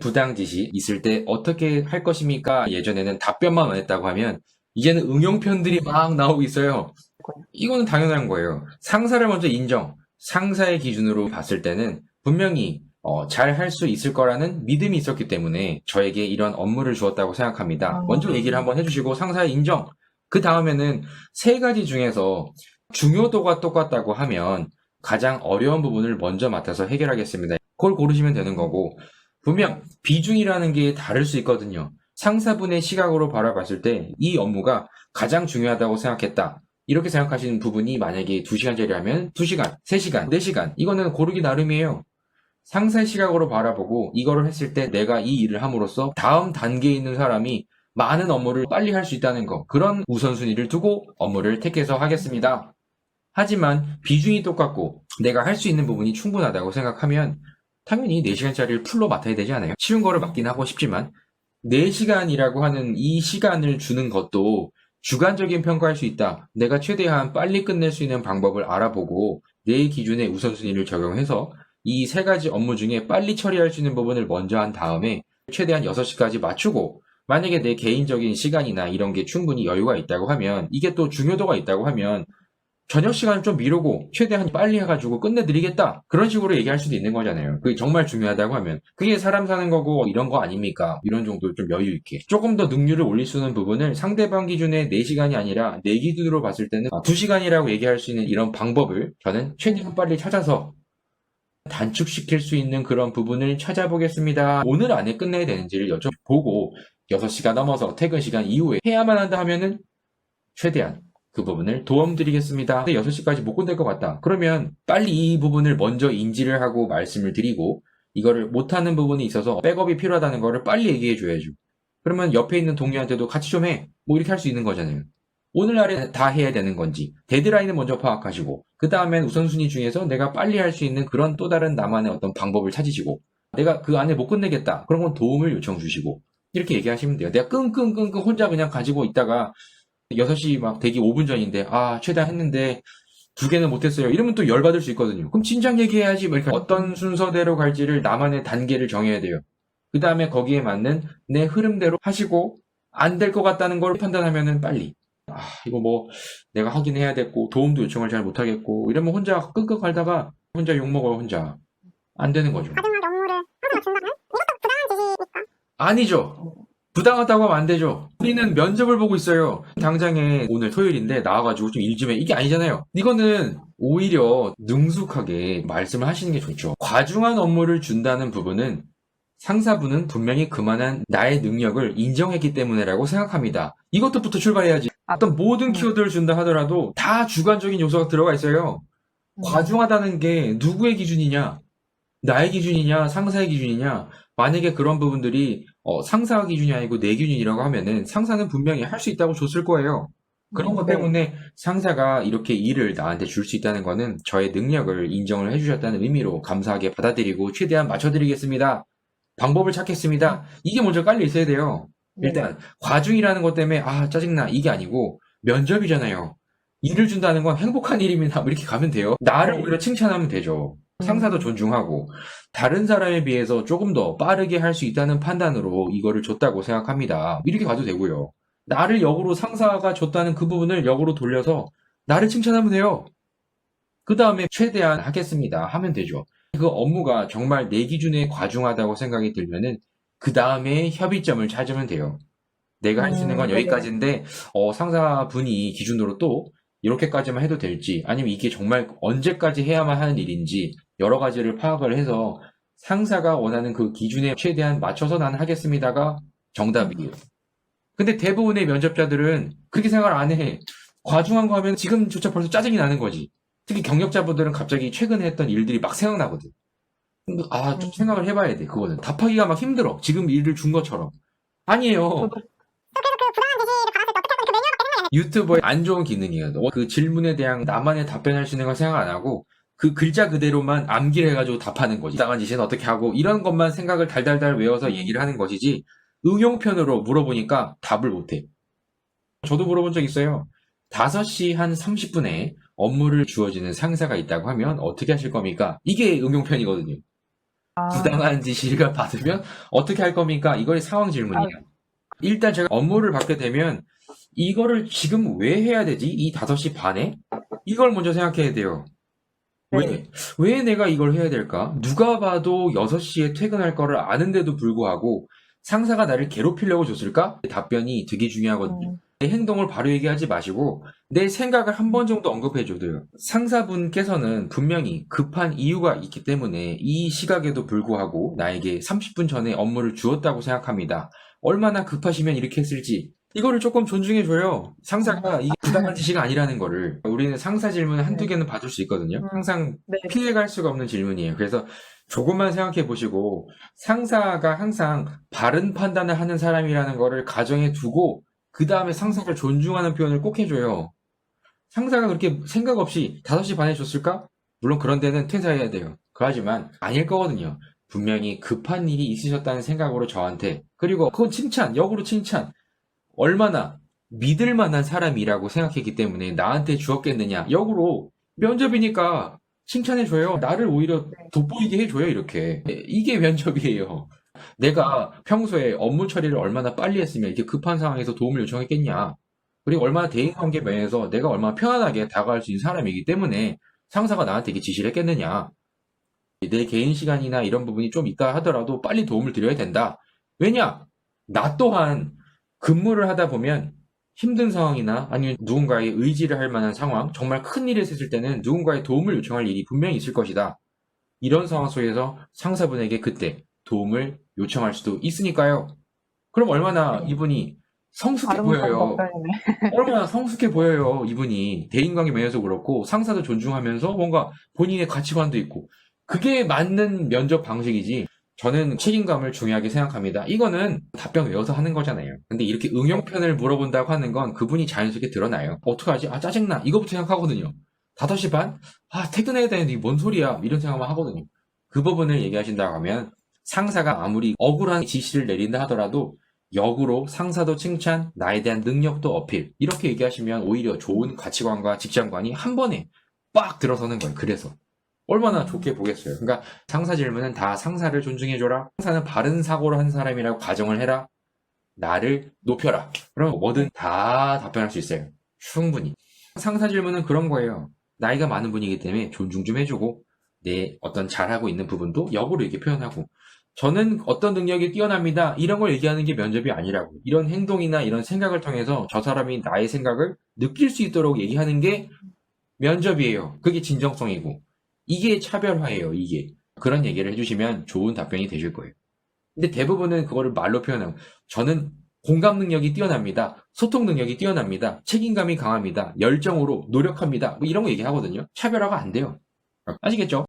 부당 지시 있을 때 어떻게 할 것입니까? 예전에는 답변만 원했다고 하면 이제는 응용편들이 막 나오고 있어요. 이거는 당연한 거예요. 상사를 먼저 인정. 상사의 기준으로 봤을 때는 분명히 잘 할 수 있을 거라는 믿음이 있었기 때문에 저에게 이런 업무를 주었다고 생각합니다. 먼저 얘기를 한번 해주시고 상사의 인정. 그 다음에는 세 가지 중에서 중요도가 똑같다고 하면 가장 어려운 부분을 먼저 맡아서 해결하겠습니다. 그걸 고르시면 되는 거고 분명 비중이라는 게 다를 수 있거든요. 상사분의 시각으로 바라봤을 때 이 업무가 가장 중요하다고 생각했다. 이렇게 생각하시는 부분이 만약에 2시간짜리라면 2시간, 3시간, 4시간 이거는 고르기 나름이에요. 상사의 시각으로 바라보고 이거를 했을 때 내가 이 일을 함으로써 다음 단계에 있는 사람이 많은 업무를 빨리 할 수 있다는 거 그런 우선순위를 두고 업무를 택해서 하겠습니다. 하지만 비중이 똑같고 내가 할 수 있는 부분이 충분하다고 생각하면 당연히 4시간짜리를 풀로 맡아야 되지 않아요? 쉬운 거를 맡긴 하고 싶지만 4시간이라고 하는 이 시간을 주는 것도 주관적인 평가할 수 있다. 내가 최대한 빨리 끝낼 수 있는 방법을 알아보고 내 기준의 우선순위를 적용해서 이 세 가지 업무 중에 빨리 처리할 수 있는 부분을 먼저 한 다음에 최대한 6시까지 맞추고 만약에 내 개인적인 시간이나 이런 게 충분히 여유가 있다고 하면 이게 또 중요도가 있다고 하면 저녁 시간을 좀 미루고 최대한 빨리 해가지고 끝내드리겠다. 그런 식으로 얘기할 수도 있는 거잖아요. 그게 정말 중요하다고 하면. 그게 사람 사는 거고 이런 거 아닙니까? 이런 정도 좀 여유 있게. 조금 더 능률을 올릴 수 있는 부분을 상대방 기준에 4시간이 아니라 내 기준으로 봤을 때는 2시간이라고 얘기할 수 있는 이런 방법을 저는 최대한 빨리 찾아서 단축시킬 수 있는 그런 부분을 찾아보겠습니다. 오늘 안에 끝내야 되는지를 여쭤보고 6시가 넘어서 퇴근 시간 이후에 해야만 한다 하면은 최대한 그 부분을 도움드리겠습니다. 근데 6시까지 못 끝낼 것 같다. 그러면 빨리 이 부분을 먼저 인지를 하고 말씀을 드리고 이거를 못하는 부분이 있어서 백업이 필요하다는 거를 빨리 얘기해 줘야죠. 그러면 옆에 있는 동료한테도 같이 좀 해. 뭐 이렇게 할 수 있는 거잖아요. 오늘날에 다 해야 되는 건지 데드라인을 먼저 파악하시고 그 다음엔 우선순위 중에서 내가 빨리 할 수 있는 그런 또 다른 나만의 어떤 방법을 찾으시고 내가 그 안에 못 끝내겠다. 그런 건 도움을 요청 주시고 이렇게 얘기하시면 돼요. 내가 끙끙끙끙 혼자 그냥 가지고 있다가 6시 막 대기 5분 전인데 최대한 했는데 2개는 못했어요. 이러면 또 열받을 수 있거든요. 그럼 진작 얘기해야지. 뭐 이렇게 어떤 순서대로 갈지를 나만의 단계를 정해야 돼요. 그 다음에 거기에 맞는 내 흐름대로 하시고 안 될 것 같다는 걸 판단하면은 빨리 이거 뭐 내가 하긴 해야 됐고 도움도 요청을 잘 못하겠고 이러면 혼자 끙끙 앓다가 혼자 욕먹어요. 혼자 안 되는 거죠. 가정마다 업무를 항상 준다면 이것도 부당한 지시니까. 아니죠. 부당하다고 하면 안 되죠. 우리는 면접을 보고 있어요. 당장에 오늘 토요일인데 나와가지고 좀 일 좀 해. 이게 아니잖아요. 이거는 오히려 능숙하게 말씀을 하시는 게 좋죠. 과중한 업무를 준다는 부분은 상사분은 분명히 그만한 나의 능력을 인정했기 때문에라고 생각합니다. 이것부터 출발해야지. 어떤 모든 키워드를 준다 하더라도 다 주관적인 요소가 들어가 있어요. 과중하다는 게 누구의 기준이냐? 나의 기준이냐? 상사의 기준이냐? 만약에 그런 부분들이 상사 기준이 아니고 내 기준이라고 하면은 상사는 분명히 할 수 있다고 줬을 거예요. 그런 것 때문에 상사가 이렇게 일을 나한테 줄 수 있다는 거는 저의 능력을 인정을 해주셨다는 의미로 감사하게 받아들이고 최대한 맞춰드리겠습니다. 방법을 찾겠습니다. 이게 먼저 깔려 있어야 돼요. 일단 과중이라는 것 때문에 짜증나 이게 아니고 면접이잖아요. 일을 준다는 건 행복한 일입니다. 뭐 이렇게 가면 돼요. 나를 오히려 칭찬하면 되죠. 상사도 존중하고 다른 사람에 비해서 조금 더 빠르게 할 수 있다는 판단으로 이거를 줬다고 생각합니다. 이렇게 가도 되고요. 나를 역으로 상사가 줬다는 그 부분을 역으로 돌려서 나를 칭찬하면 돼요. 그 다음에 최대한 하겠습니다 하면 되죠. 그 업무가 정말 내 기준에 과중하다고 생각이 들면은 그 다음에 협의점을 찾으면 돼요. 내가 할 수 있는 건 여기까지인데 상사분이 기준으로 또 이렇게까지만 해도 될지 아니면 이게 정말 언제까지 해야만 하는 일인지 여러 가지를 파악을 해서 상사가 원하는 그 기준에 최대한 맞춰서 나는 하겠습니다가 정답이에요. 근데 대부분의 면접자들은 그렇게 생각을 안 해. 과중한 거 하면 지금조차 벌써 짜증이 나는 거지. 특히 경력자분들은 갑자기 최근에 했던 일들이 막 생각나거든. 근데 좀 생각을 해봐야 돼. 그거는 답하기가 막 힘들어. 지금 일을 준 것처럼. 아니에요. 또 그래서 그 부당한 지시를 받았을 때 어떻게 하면 그 매뉴얼 같은 거야. 유튜버의 안 좋은 기능이에요. 그 질문에 대한 나만의 답변할 수 있는 걸 생각 안 하고 그 글자 그대로만 암기를 해가지고 답하는 거지. 부당한 지시는 어떻게 하고 이런 것만 생각을 달달달 외워서 얘기를 하는 것이지 응용편으로 물어보니까 답을 못해. 저도 물어본 적 있어요. 5시 한 30분에 업무를 주어지는 상사가 있다고 하면 어떻게 하실 겁니까? 이게 응용편이거든요. 부당한 지시를 받으면 어떻게 할 겁니까? 이걸 상황 질문이에요. 일단 제가 업무를 받게 되면 이거를 지금 왜 해야 되지? 이 5시 반에? 이걸 먼저 생각해야 돼요. 왜 내가 이걸 해야 될까? 누가 봐도 6시에 퇴근할 거를 아는데도 불구하고 상사가 나를 괴롭히려고 줬을까? 답변이 되게 중요하거든요. 내 행동을 바로 얘기하지 마시고 내 생각을 한 번 정도 언급해줘도 돼요. 상사분께서는 분명히 급한 이유가 있기 때문에 이 시각에도 불구하고 나에게 30분 전에 업무를 주었다고 생각합니다. 얼마나 급하시면 이렇게 했을지 이거를 조금 존중해줘요. 상사가 이게 부당한 지시가 아니라는 거를. 우리는 상사 질문을 한두 개는 받을 수 있거든요. 항상 피해갈 수가 없는 질문이에요. 그래서 조금만 생각해 보시고 상사가 항상 바른 판단을 하는 사람이라는 거를 가정에 두고 그 다음에 상사를 존중하는 표현을 꼭 해줘요. 상사가 그렇게 생각 없이 5시 반에 줬을까? 물론 그런 데는 퇴사해야 돼요. 그하지만 아닐 거거든요. 분명히 급한 일이 있으셨다는 생각으로 저한테 그리고 그건 칭찬, 역으로 칭찬. 얼마나 믿을 만한 사람이라고 생각했기 때문에 나한테 주었겠느냐. 역으로 면접이니까 칭찬해줘요. 나를 오히려 돋보이게 해줘요, 이렇게. 이게 면접이에요. 내가 평소에 업무 처리를 얼마나 빨리 했으면 이렇게 급한 상황에서 도움을 요청했겠냐. 그리고 얼마나 대인관계 면에서 내가 얼마나 편안하게 다가갈 수 있는 사람이기 때문에 상사가 나한테 이렇게 지시를 했겠느냐. 내 개인 시간이나 이런 부분이 좀 있다 하더라도 빨리 도움을 드려야 된다. 왜냐? 나 또한 근무를 하다 보면 힘든 상황이나 아니면 누군가의 의지를 할 만한 상황, 정말 큰 일이 있을 때는 누군가의 도움을 요청할 일이 분명히 있을 것이다. 이런 상황 속에서 상사분에게 그때 도움을 요청할 수도 있으니까요. 그럼 얼마나 이분이 성숙해 보여요. 얼마나 성숙해 보여요, 이분이. 대인관계 면에서 그렇고 상사도 존중하면서 뭔가 본인의 가치관도 있고. 그게 맞는 면접 방식이지. 저는 책임감을 중요하게 생각합니다. 이거는 답변 외워서 하는 거잖아요. 근데 이렇게 응용편을 물어본다고 하는 건 그분이 자연스럽게 드러나요. 어떡하지? 아, 짜증나. 이거부터 생각하거든요. 5시 반? 아, 퇴근해야 되는데 이게 뭔 소리야? 이런 생각만 하거든요. 그 부분을 얘기하신다고 하면 상사가 아무리 억울한 지시를 내린다 하더라도 역으로 상사도 칭찬, 나에 대한 능력도 어필. 이렇게 얘기하시면 오히려 좋은 가치관과 직장관이 한 번에 빡 들어서는 거예요. 그래서. 얼마나 좋게 보겠어요. 그러니까 상사 질문은 다 상사를 존중해줘라. 상사는 바른 사고를 한 사람이라고 가정을 해라. 나를 높여라. 그럼 뭐든 다 답변할 수 있어요. 충분히. 상사 질문은 그런 거예요. 나이가 많은 분이기 때문에 존중 좀 해주고 내 어떤 잘하고 있는 부분도 역으로 이렇게 표현하고 저는 어떤 능력이 뛰어납니다. 이런 걸 얘기하는 게 면접이 아니라고. 이런 행동이나 이런 생각을 통해서 저 사람이 나의 생각을 느낄 수 있도록 얘기하는 게 면접이에요. 그게 진정성이고. 이게 차별화예요, 이게. 그런 얘기를 해주시면 좋은 답변이 되실 거예요. 근데 대부분은 그거를 말로 표현하고, 저는 공감 능력이 뛰어납니다. 소통 능력이 뛰어납니다. 책임감이 강합니다. 열정으로 노력합니다. 뭐 이런 거 얘기하거든요. 차별화가 안 돼요. 아시겠죠?